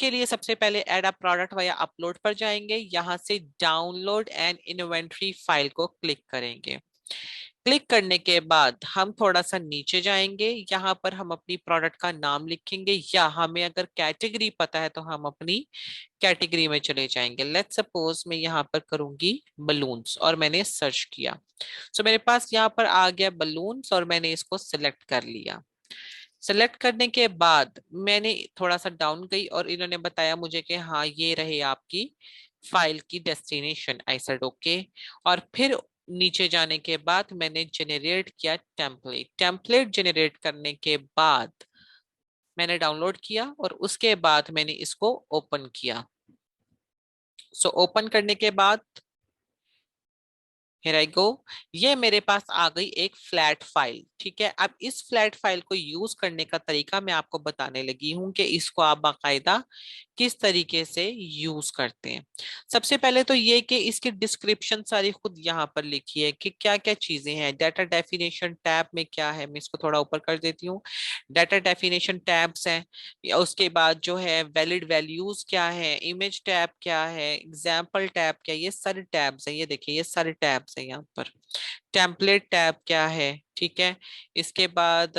इसके लिए सबसे पहले add a product via upload पर जाएंगे, यहाँ से डाउनलोड एंड इन्वेंटरी फाइल को क्लिक करेंगे। क्लिक करने के बाद हम थोड़ा सा नीचे जाएंगे, यहाँ पर हम अपनी प्रोडक्ट का नाम लिखेंगे, या हमें अगर कैटेगरी पता है तो हम अपनी कैटेगरी में चले जाएंगे। लेट्स सपोज मैं यहाँ पर करूंगी बलून्स और मैंने सर्च किया, सो मेरे पास यहाँ पर आ गया बलून्स और मैंने इसको सिलेक्ट कर लिया। सेलेक्ट करने के बाद मैंने थोड़ा सा डाउन गई और इन्होंने बताया मुझे कि हाँ ये रहे आपकी फाइल की डेस्टिनेशन। आई सेड ओके, और फिर नीचे जाने के बाद मैंने जनरेट किया टेम्पलेट। टेम्पलेट जनरेट करने के बाद मैंने डाउनलोड किया और उसके बाद मैंने इसको ओपन किया। सो ओपन करने के बाद Here I go, ये मेरे पास आ गई एक फ्लैट फाइल। ठीक है, अब इस फ्लैट फाइल को यूज करने का तरीका मैं आपको बताने लगी हूं कि इसको आप बाकायदा किस तरीके से यूज करते हैं। सबसे पहले तो ये कि इसकी डिस्क्रिप्शन सारी खुद यहाँ पर लिखी है कि क्या क्या चीजें हैं। डाटा डेफिनेशन टैब में क्या है, मैं इसको थोड़ा ऊपर कर देती हूँ। डाटा डेफिनेशन टैब्स हैं, या उसके बाद जो है वैलिड वैल्यूज क्या है, इमेज टैब क्या है, एग्जाम्पल टैब क्या है, ये सारे टैब्स हैं। ये देखिए ये सारे टैब्स हैं यहाँ पर। टेम्पलेट टैब क्या है, ठीक है। इसके बाद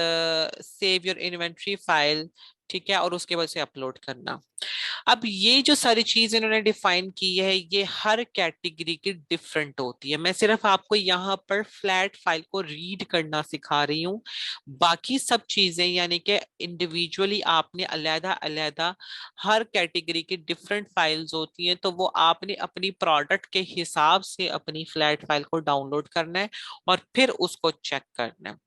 सेव योर इन्वेंट्री फाइल, ठीक है, और उसके बाद से अपलोड करना। अब ये जो सारी चीज इन्होंने डिफाइन की है, ये हर कैटेगरी की डिफरेंट होती है। मैं सिर्फ आपको यहाँ पर फ्लैट फाइल को रीड करना सिखा रही हूँ, बाकी सब चीजें यानी कि इंडिविजुअली आपने अलहदा अलहदा, हर कैटेगरी की डिफरेंट फाइल्स होती हैं, तो वो आपने अपनी प्रोडक्ट के हिसाब से अपनी फ्लैट फाइल को डाउनलोड करना है और फिर उसको चेक करना है।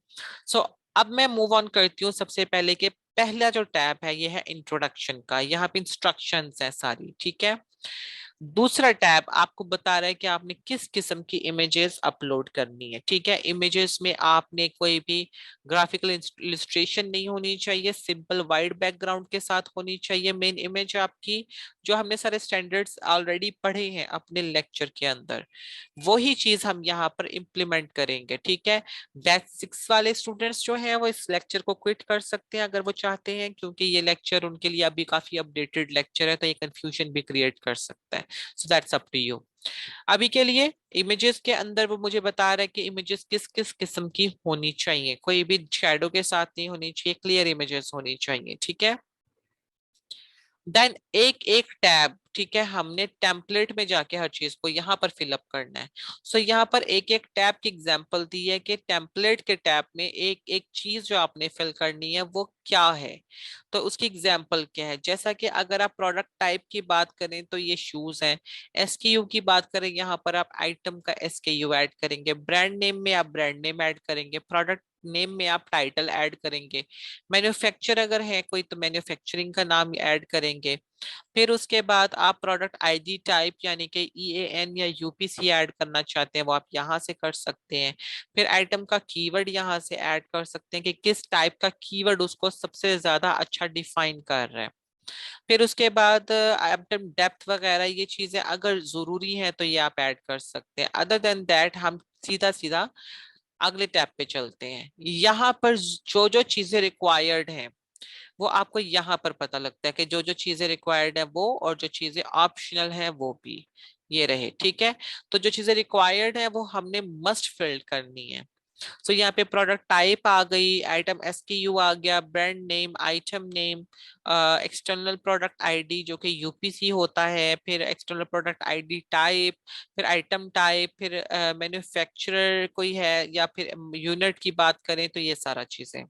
सो अब मैं मूव ऑन करती हूँ। सबसे पहले के पहला जो टैब है ये है इंट्रोडक्शन का, यहाँ पे इंस्ट्रक्शंस है सारी, ठीक है। दूसरा टैब आपको बता रहा है कि आपने किस किस्म की इमेजेस अपलोड करनी है, ठीक है। इमेजेस में आपने कोई भी ग्राफिकल इलस्ट्रेशन नहीं होनी चाहिए, सिंपल वाइट बैकग्राउंड के साथ होनी चाहिए मेन इमेज आपकी, जो हमने सारे स्टैंडर्ड्स ऑलरेडी पढ़े हैं अपने लेक्चर के अंदर, वही चीज हम यहाँ पर इम्प्लीमेंट करेंगे, ठीक है। बैच 6 वाले स्टूडेंट्स जो हैं वो इस लेक्चर को क्विट कर सकते हैं अगर वो चाहते हैं, क्योंकि ये लेक्चर उनके लिए अभी काफी अपडेटेड लेक्चर है, तो ये कंफ्यूजन भी क्रिएट कर सकता है। So that's up to you. अभी के लिए इमेजेस के अंदर वो मुझे बता रहा है कि इमेजेस किस किस किस्म की होनी चाहिए, कोई भी शेडो के साथ नहीं होनी चाहिए, क्लियर इमेजेस होनी चाहिए, ठीक है। देन एक एक टैब, ठीक है, हमने टेम्पलेट में जाके हर चीज को यहाँ पर फिलअप करना है। सो यहाँ पर एक एक टैब की एग्जांपल दी है कि टेम्पलेट के टैब में एक एक चीज जो आपने फिल करनी है वो क्या है, तो उसकी एग्जांपल क्या है। जैसा कि अगर आप प्रोडक्ट टाइप की बात करें तो ये शूज हैं, एसकेयू की बात करें यहाँ पर आप आइटम का एसकेयू ऐड करेंगे, ब्रांड नेम में आप ब्रांड नेम ऐड करेंगे, प्रोडक्ट नेम में आप टाइटल ऐड करेंगे, मैन्युफैक्चर अगर है कोई तो मैन्युफैक्चरिंग का नाम ऐड करेंगे। फिर उसके बाद आप प्रोडक्ट आईडी टाइप यानी कि ईएएन या यूपीसी ऐड करना चाहते हैं वो आप यहाँ से कर सकते हैं। फिर आइटम का कीवर्ड यहाँ से ऐड कर सकते हैं कि किस टाइप का कीवर्ड उसको सबसे ज्यादा अच्छा डिफाइन कर रहा है। फिर उसके बाद आइटम डेप्थ वगैरह ये चीजें अगर जरूरी है तो ये आप ऐड कर सकते हैं। अदर देन दैट हम सीधा सीधा अगले टैब पे चलते हैं। यहाँ पर जो जो चीजें रिक्वायर्ड हैं वो आपको यहाँ पर पता लगता है कि जो जो चीजें रिक्वायर्ड है वो, और जो चीजें ऑप्शनल है वो भी ये रहे, ठीक है। तो जो चीजें रिक्वायर्ड है वो हमने मस्ट फिल करनी है। सो यहाँ पे प्रोडक्ट टाइप आ गई, आइटम एसकेयू आ गया, brand name, item name, external product ID जो कि यूपीसी होता है, फिर एक्सटर्नल प्रोडक्ट आईडी टाइप, फिर आइटम टाइप, फिर मैन्युफैक्चरर कोई है या फिर यूनिट की बात करें तो ये सारा चीजें।